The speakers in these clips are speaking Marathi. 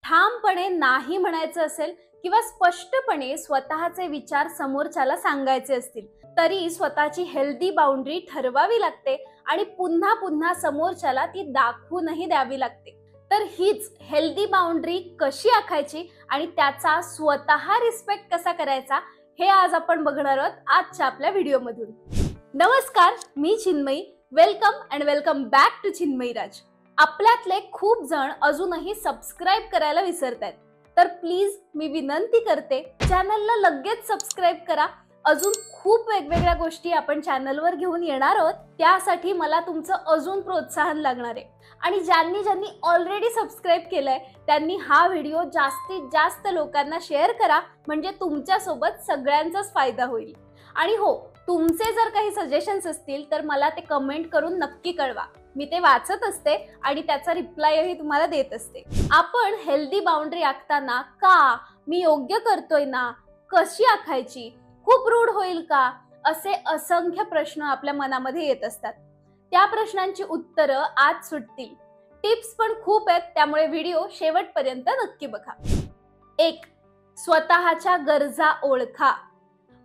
ठामपणे नाही म्हणायचं असेल किंवा स्पष्टपणे स्वतःचे विचार समोरच्याला सांगायचे असतील तरी स्वतःची हेल्दी बाउंड्री ठरवावी लागते आणि पुन्हा पुन्हा समोरच्याला ती दाखवूनही द्यावी लागते। तर हीच हेल्दी बाउंड्री कशी आखायची आणि त्याचा स्वतः रिस्पेक्ट कसा करायचा हे आज आपण बघणार आहोत आजच्या आपल्या व्हिडिओमधून। नमस्कार, मी Chinmayi. Welcome and welcome back to Chinmayi Raj. आपल्यातले खूप जण अजूनही सबस्क्राइब करायला विसरतात, तर प्लीज मी विनंती करते चॅनलला लगेच सबस्क्राइब करा। अजून खूप वेगवेगळ्या गोष्टी आपण चॅनलवर घेऊन येणार आहोत, त्यासाठी मला तुमचं अजून प्रोत्साहन लागणार आहे। आणि ज्यांनी ऑलरेडी सबस्क्राइब केलंय त्यांनी हा व्हिडिओ जास्तीत जास्त लोकांना शेअर करा, म्हणजे तुमच्या सोबत सगळ्यांचाच फायदा होईल। आणि हो, तुमचे जर काही सजेशन्स असतील तर मला ते कमेंट करून नक्की कळवा। मी ते वाचत असते आणि त्याचा रिप्लायही तुम्हाला देत असते। आपण हेल्दी बाउंड्री आखताना का, मी योग्य करतोय ना, कशी आखायची, खूप रूढ होईल का, असे असंख्य प्रश्न आपल्या मनामध्ये येत असतात। त्या प्रश्नांची उत्तरं आज सुटतील। टिप्स पण खूप आहेत, त्यामुळे व्हिडिओ शेवटपर्यंत नक्की बघा। 1. स्वतःच्या गरजा ओळखा।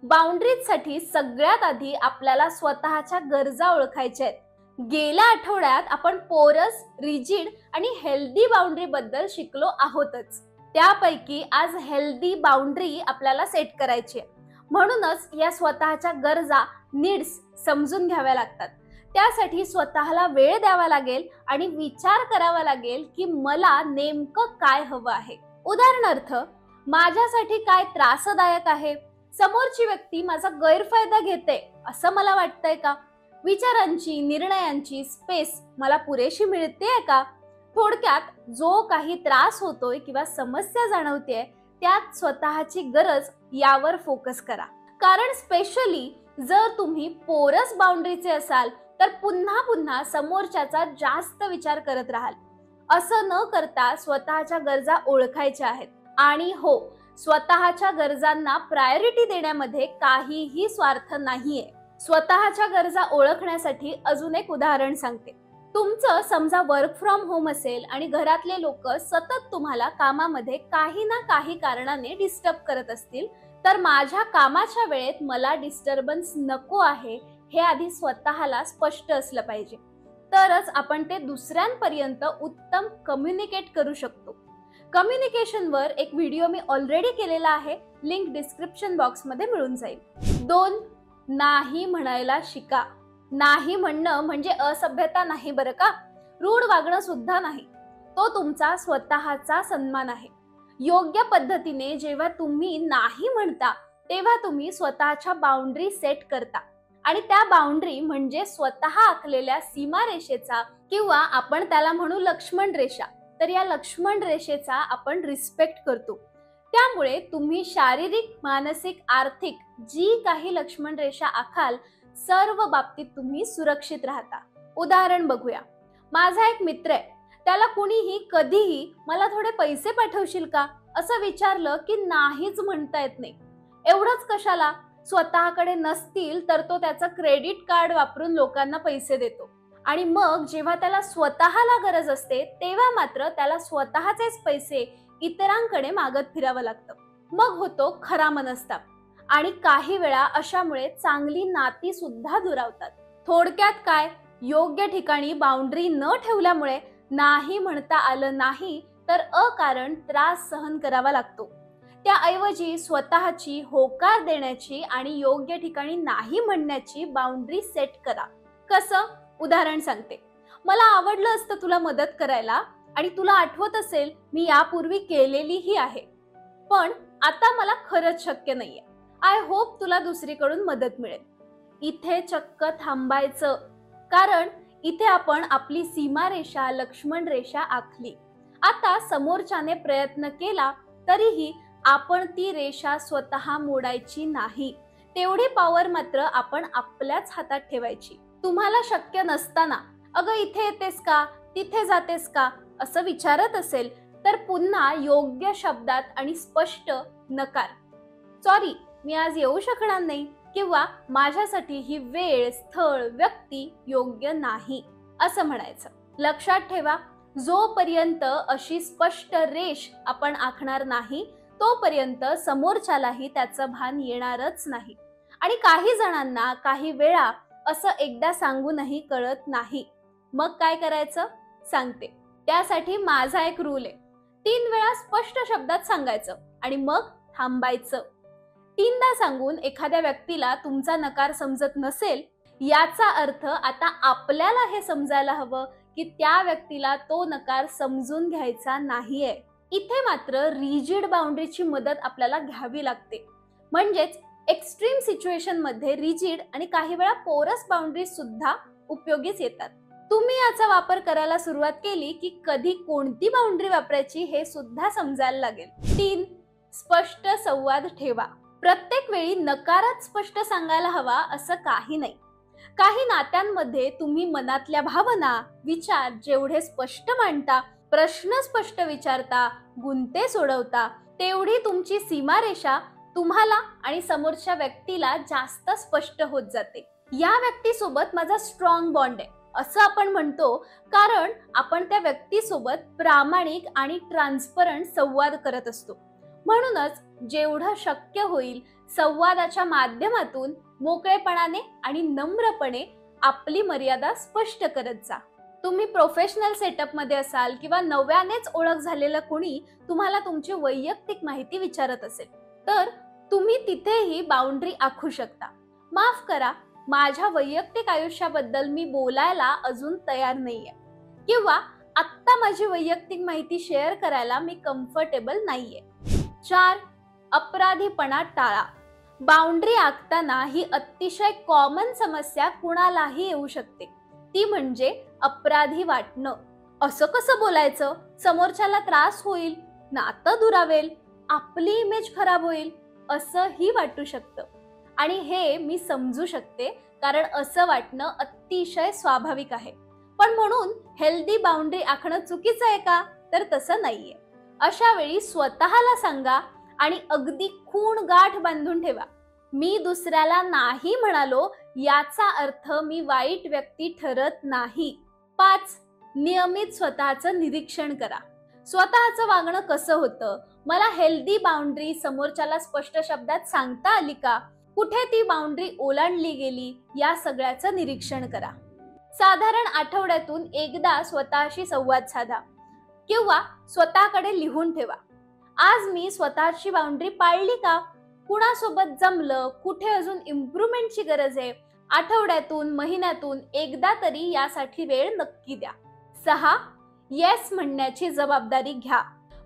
बाउंड्रीजसाठी सगळ्यात आधी आपल्याला स्वतःच्या गरजा ओळखायच्या आहेत। गेल्या आठवड्यात आपण पोरस, रिजिड आणि हेल्दी बाउंड्री बद्दल शिकलो आहोतच। त्यापैकी आज हेल्दी बाउंड्री आपल्याला सेट करायची आहे। म्हणूनच या स्वतःच्या गरजा, नीड्स समजून घ्याव्या लागतात। त्यासाठी स्वतःला वेळ द्यावा लागेल आणि विचार करावा लागेल की मला नेमकं काय हवं आहे। उदाहरणार्थ, माझ्यासाठी काय त्रासदायक आहे, समोरची व्यक्ती माझा गैरफायदा घेते असं मला वाटतंय का, विचारांची, निर्णयांची स्पेस मला पुरेशी मिळतेय का। थोडक्यात जो काही त्रास होतोय किंवा समस्या जाणवतेय त्यात स्वतःची गरज यावर फोकस करा। कारण स्पेशली जर तुम्ही पोरस बाउंड्रीचे असाल तर पुन्हा पुन्हा समोरच्याचा जास्त विचार करत राहाल। असं न करता स्वतःच्या गरजा ओळखायच्या आहेत। आणि हो, स्वतःच्या गरजांना प्रायोरिटी देण्यामध्ये काहीही स्वार्थ नाहीये। स्वतःच्या गरजा ओळखण्यासाठी अजून एक उदाहरण सांगते। तुमचं समजा वर्क फ्रॉम होम असेल आणि घरातले लोक सतत तुम्हाला कामामध्ये काही ना काही कारणाने डिस्टर्ब करत असतील, तर माझ्या कामाच्या वेळेत मला डिस्टर्बन्स नको आहे हे आधी स्वतःला स्पष्ट असलं पाहिजे। तरच आपण ते दुसऱ्यांपर्यंत उत्तम कम्युनिकेट करू शकतो। कम्युनिकेशनवर एक व्हिडिओ मी ऑलरेडी केलेला आहे, लिंक डिस्क्रिप्शन बॉक्समध्ये मिळून जाईल। 2. नाही म्हणायला शिका। नाही म्हणणं म्हणजे असभ्यता नाही बरं का, रूढ वागणं सुद्धा नाही। तो तुमचा स्वतःचा सन्मान आहे। योग्य पद्धतीने जेव्हा तुम्ही नाही म्हणता तेव्हा तुम्ही स्वतःच्या बाउंड्री सेट करता आणि त्या बाउंड्री म्हणजे स्वतः आखलेल्या सीमारेषेचा किंवा आपण त्याला म्हणू लक्ष्मण रेषा, तर या लक्ष्मण रेषेचा आपण रिस्पेक्ट करतो। त्यामुळे तुम्ही शारीरिक, मानसिक, आर्थिक जी काही लक्ष्मण रेषा आखाल सर्व बाबतीत तुम्ही सुरक्षित राहता। उदाहरण बघूया। माझा एक मित्र आहे, त्याला कुणीही कधीही मला थोडे पैसे पाठवशील का असं विचारलं की नाहीच म्हणता येत नाही। एवढंच कशाला, स्वतःकडे नसतील तर तो त्याचं क्रेडिट कार्ड वापरून लोकांना पैसे देतो आणि मग जेव्हा त्याला स्वतःला गरज असते तेव्हा मात्र त्याला स्वतःचेच पैसे इतरांकडे मागत फिरावं लागतं। मग होतो खरा मनस्ताप आणि काही वेळा अशामुळे चांगली नाती सुद्धा दुरावतात। थोडक्यात काय, योग्य ठिकाणी बाउंड्री न ठेवल्यामुळे नाही म्हणता आलं नाही तर अकारण त्रास सहन करावा लागतो। त्याऐवजी स्वतःची होकार देण्याची आणि योग्य ठिकाणी नाही म्हणण्याची बाउंड्री सेट करा। कसं? उदाहरण सांगते। मला आवडलं असतं तुला मदत करायला आणि तुला आठवत असेल मी यापूर्वी केलेलीही आहे, पण आता मला खरंच शक्य नाहीये। आय होप तुला दुसरीकडून मदत मिळेल। इथे चक्क थांबायचं, कारण इथे आपण आपली सीमारेषा, लक्ष्मण रेषा आखली। आता समोरच्याने प्रयत्न केला तरीही आपण ती रेषा स्वतः मोडायची नाही। तेवढी पॉवर मात्र आपण आपल्याच हातात ठेवायची। तुम्हाला शक्य नसताना अगं इथे येतेस का, तिथे जातेस का असं विचारत असेल तर पुन्हा योग्य शब्दात आणि स्पष्ट नकार, सॉरी मी आज येऊ शकणार नाही, किंवा माझ्यासाठी ही वेळ, स्थळ, व्यक्ती योग्य नाही असं म्हणायचं। लक्षात ठेवा, जोपर्यंत अशी स्पष्ट रेष आपण आखणार नाही तोपर्यंत समोरच्यालाही त्याचं भान येणारच नाही. आणि काही जणांना काही वेळा असं एकदा सांगूनही कळत नाही. मग काय करायचं सांगते. त्यासाठी माझा एक रूल आहे. 3 वेळा स्पष्ट शब्दात सांगायचं आणि मग थांबायचं. 3दा सांगून एखाद्या व्यक्तीला तुमचा नकार समजत नसेल याचा अर्थ आता आपल्याला हे समजायला हवं की त्या व्यक्तीला तो नकार समजून घ्यायचा नाहीये. इथे मात्र रिजिड बाउंड्रीची मदत आपल्याला घ्यावी लागते. म्हणजेच एक्स्ट्रीम सिच्युएशन मध्ये रिजिड आणि काही वेळा पोरस बाउंड्री सुद्धा उपयोगीच येतात. तुम्ही याचा वापर करायला सुरुवात केली की कधी कोणती बाउंड्री वापरायची हे सुद्धा समजायला लागेल. 3. स्पष्ट संवाद ठेवा. प्रत्येक वेळी नकारच स्पष्ट सांगायला हवा असं काही नाही. काही नात्यांमध्ये तुम्ही मनातल्या भावना, विचार जेवढे स्पष्ट मांडता, प्रश्न स्पष्ट विचारता, गुंते सोडवता, तेवढी तुमची सीमारेषा तुम्हाला आणि समोरच्या व्यक्तीला जास्त स्पष्ट होत जाते. या व्यक्तीसोबत माझा स्ट्रॉंग बॉन्ड आहे असं आपण म्हणतो कारण आपण त्या व्यक्तीसोबत प्रामाणिक आणि ट्रान्सपरंट संवाद करत असतो. म्हणूनच जेवढं शक्य होईल संवादाच्या माध्यमातून मोकळेपणाने आणि नम्रपणे आपली मर्यादा स्पष्ट करत जा. तुम्ही प्रोफेशनल सेटअप मध्ये असाल किंवा नव्यानेच ओळख झालेलं कुणी तुम्हाला तुमची वैयक्तिक माहिती विचारत असेल तर तुम्ही तिथेही बाउंड्री आखू शकता. माफ करा, माझ्या वैयक्तिक आयुष्याबद्दल मी बोलायला अजून तयार नाहीये किंवा आत्ता माझी वैयक्तिक माहिती शेअर करायला मी कम्फर्टेबल नाहीये. 4. अपराधीपणा टाळा. बाउंड्री आखताना ही अतिशय कॉमन समस्या कुणालाही येऊ शकते. ती म्हणजे अपराधी वाटणं. असं कसं बोलायचं, समोरच्याला त्रास होईल, नातं दुरावेल, आपली इमेज खराब होईल असंही वाटू शकतं. आणि हे मी समजू शकते कारण असं वाटणं अतिशय स्वाभाविक आहे. पण म्हणून हेल्दी बाउंड्री आखणं चुकीचं आहे का, तर तसं नाहीये. अशा वेळी स्वतःला सांगा आणि अगदी खूण गाठ बांधून ठेवा, मी दुसऱ्याला नाही म्हणालो याचा अर्थ मी वाईट व्यक्ती ठरत नाही. 5. नियमित स्वतःचं निरीक्षण करा. स्वतःचं वागणं कसं होतं, मला हेल्दी बाउंड्री समोरच्याला स्पष्ट शब्दात सांगता आली का, कुठे ती बाउंड्री ओलांडली गेली, या सगळ्याचं निरीक्षण करा. साधारण आठवड्यातून एकदा स्वतःशी संवाद साधा किंवा स्वतःकडे लिहून ठेवा. आज मी स्वतःची बाउंड्री पाळली का, कुणासोबत जमलं, कुठे अजून इम्प्रूव्हमेंटची गरज आहे. आठवड्यातून महिन्यातून एकदा तरी यासाठी वेळ नक्की द्या. 6. येस म्हणण्याची जबाबदारी घ्या.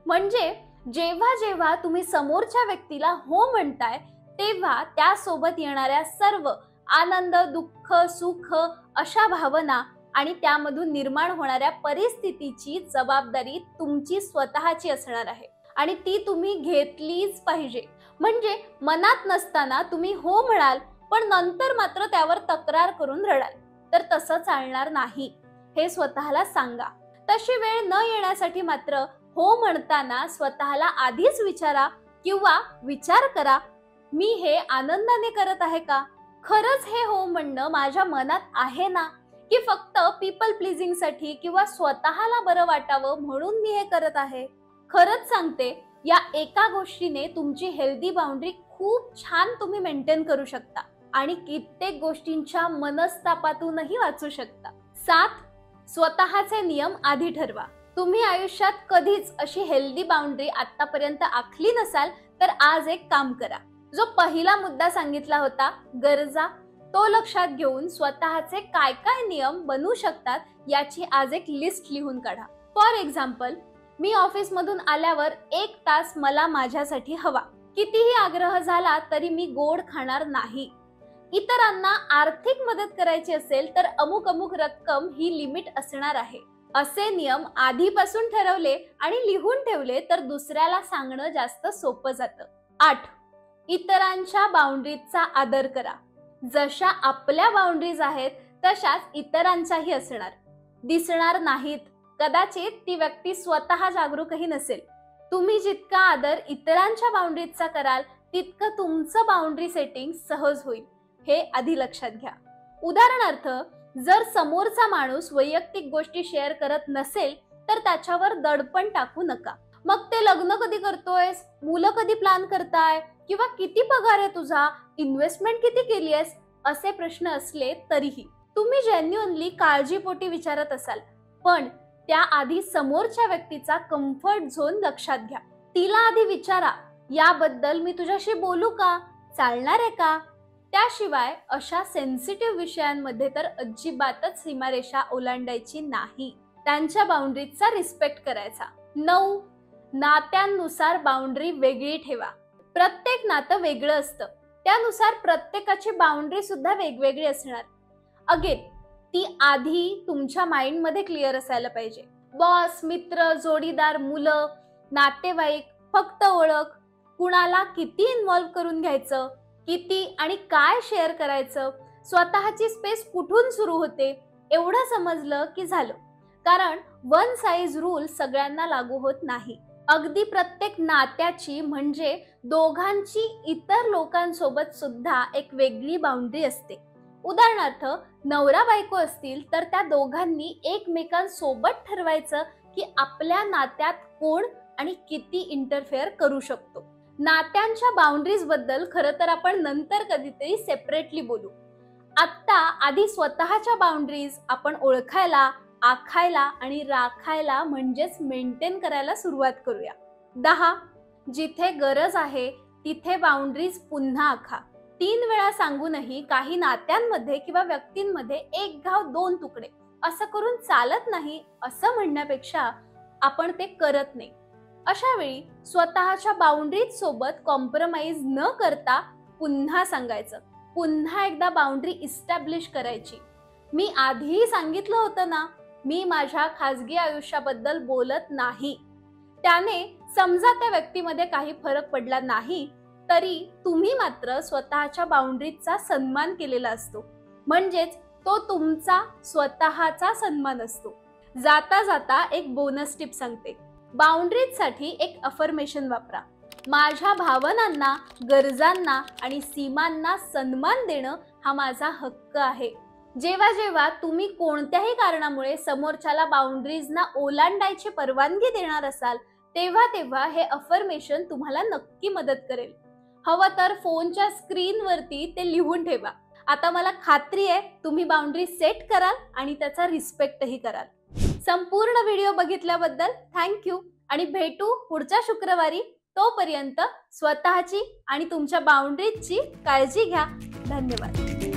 म्हणजे जेव्हा जेव्हा तुम्ही समोरच्या व्यक्तीला हो म्हणताय तेव्हा त्यासोबत येणाऱ्या सर्व आनंद, दुःख, सुख अशा भावना आणि त्यामधून निर्माण होणाऱ्या परिस्थितीची जबाबदारी तुमची स्वतःची असणार आहे आणि ती तुम्ही घेतलीच पाहिजे. म्हणजे मनात नसताना तुम्ही हो म्हणाल पण नंतर मात्र त्यावर तक्रार करून रडाल तर तसं चालणार नाही हे स्वतःला सांगा. तशी वेळ न येण्यासाठी मात्र हो म्हणताना स्वतःला आधीच विचारा किंवा विचार करा, मी हे आनंदाने करत आहे का, खरंच हे हो म्हणणं माझ्या मनात आहे ना, की फक्त पीपल प्लीजिंग साठी किंवा स्वतःला बरं वाटावं म्हणून मी हे करत आहे. खरंच सांगते, या एका गोष्टीने तुमची हेल्दी बाउंड्री खूप छान तुम्ही मेंटेन करू शकता आणि कित्येक गोष्टींच्या मनस्तापातूनही वाचू शकता. 7. स्वतःचे नियम आधी ठरवा. तुम्ही आयुष्यात कधीच अशी हेल्दी बाउंड्री आतापर्यंत आखली नसाल तर आज एक काम करा. जो पहिला मुद्दा सांगितला होता, गरजा, तो लक्षात घेऊन स्वतःचे काय काय नियम बनवू शकतात याची आज एक लिस्ट लिहून काढा. फॉर एक्झाम्पल, मी ऑफिस मधून आल्यावर 1 तास मला माझ्यासाठी हवा. कितीही आग्रह झाला तरी मी गोड खाणार नाही. इतरांना आर्थिक मदत करायची असेल तर अमुक अमुक रक्कम ही लिमिट असणार आहे. असे नियम आधीपासून ठरवले आणि लिहून ठेवले तर दुसऱ्याला सांगणं जास्त सोपं जातं. 8. इतरांच्या बाउंड्रीजचा आदर करा. जशा आपल्या बाउंड्रीज आहेत तशाच इतरांच्याही असणार. दिसणार नाहीत, कदाचित ती व्यक्ती स्वतः जागरूकही नसेल. तुम्ही जितका आदर इतरांच्या बाउंड्रीजचा कराल तितकं तुमचं बाउंड्री सेटिंग सहज होईल, हे आधी लक्षात घ्या. उदाहरणार्थ, जर समोरचा माणूस वैयक्तिक गोष्टी शेअर करत नसेल तर त्याच्यावर दडपण टाकू नका. मग ते लग्न कधी करतोयस, मुलं कधी प्लॅन करताय, किंवा किती पगार आहे तुझा, इन्व्हेस्टमेंट किती केली आहेस, असे प्रश्न असले तरीही तुम्ही जेन्युइनली काळजीपोटी विचारत असाल, पण त्याआधी समोरच्या व्यक्तीचा कम्फर्ट झोन लक्षात घ्या. तिला आधी विचारा, याबद्दल मी तुझ्याशी बोलू का, चालणार आहे का. त्याशिवाय अशा सेन्सिटिव्ह विषयांमध्ये तर अजिबातच सीमारेषा ओलांडायची नाही. त्यांच्या बाउंड्रीजचा रिस्पेक्ट करायचा. 9. नात्यांनुसार बाउंड्री वेगळी ठेवा. प्रत्येक नातं वेगळं असतं, त्यानुसार प्रत्येकाची बाउंड्री सुद्धा वेगवेगळी असणार. अगेन ती आधी तुमच्या माइंड मध्ये क्लिअर असायला पाहिजे. बॉस, मित्र, जोडीदार, मुलं, नातेवाईक, फक्त ओळख, कुणाला किती इन्व्हॉल्व करून घ्यायचं, किती आणि काय शेअर करायचं, स्वतःची स्पेस कुठून सुरू होते, एवढं समजलं की झालं. कारण वन साइज रूल सगळ्यांना लागू होत नाही. अगदी प्रत्येक नात्याची म्हणजे दोघांची इतर लोकांसोबत सुद्धा एक वेगळी बाउंड्री असते. उदाहरणार्थ, नवरा बायको असतील तर त्या दोघांनी एकमेकांसोबत ठरवायचं की आपल्या नात्यात कोण आणि किती इंटरफेअर करू शकतो. नात्यांच्या बाउंड्रीज बद्दल खरं तर आपण नंतर कधीतरी सेपरेटली बोलू. आत्ता आधी स्वतःच्या बाउंड्रीज आपण ओळखायला, आखायला आणि राखायला म्हणजेच मेंटेन करायला सुरुवात करूया. 10. जिथे गरज आहे तिथे बाउंड्रीज पुन्हा आखा. 3 वेळा सांगूनही काही नात्यांमध्ये किंवा व्यक्तींमध्ये एक घाव 2 तुकडे असं करून चालत नाही असं म्हणण्यापेक्षा आपण ते करत नाही. अशा वेळी स्वतःच्या बाउंड्रीज सोबत कॉम्प्रोमाइज न करता पुन्हा सांगायचं, पुन्हा एकदा बाउंड्री इस्टॅब्लिश करायची. मी आधीही सांगितलं होतं ना, मी माझ्या खासगी आयुष्याबद्दल बोलत नाही. त्याने समजा त्या व्यक्तीमध्ये काही फरक पडला नाही तरी तुम्ही मात्र स्वतःच्या बाउंड्रीजचा सन्मान केलेला असतो, म्हणजेच तो तुमचा स्वतःचा सन्मान असतो. जाता जाता एक बोनस टिप सांगते. बाउंड्रीजसाठी एक अफर्मेशन वापरा. माझ्या भावनांना, गरजांना आणि सीमांना सन्मान देणं हा माझा हक्क आहे. जेव्हा जेव्हा तुम्ही कोणत्याही कारणामुळे समोरच्याला बाउंड्रीजना ओलांडायची परवानगी देणार असाल तेव्हा तेव्हा हे अफर्मेशन तुम्हाला नक्की मदत करेल. हवं तर फोनच्या स्क्रीनवरती ते लिहून ठेवा. आता मला खात्री आहे तुम्ही बाउंड्री सेट कराल आणि त्याचा रिस्पेक्टही कराल. संपूर्ण व्हिडिओ बघितल्याबद्दल थँक्यू आणि भेटू पुढच्या शुक्रवारी. तोपर्यंत स्वतःची आणि तुमच्या बाउंड्रीजची काळजी घ्या. धन्यवाद.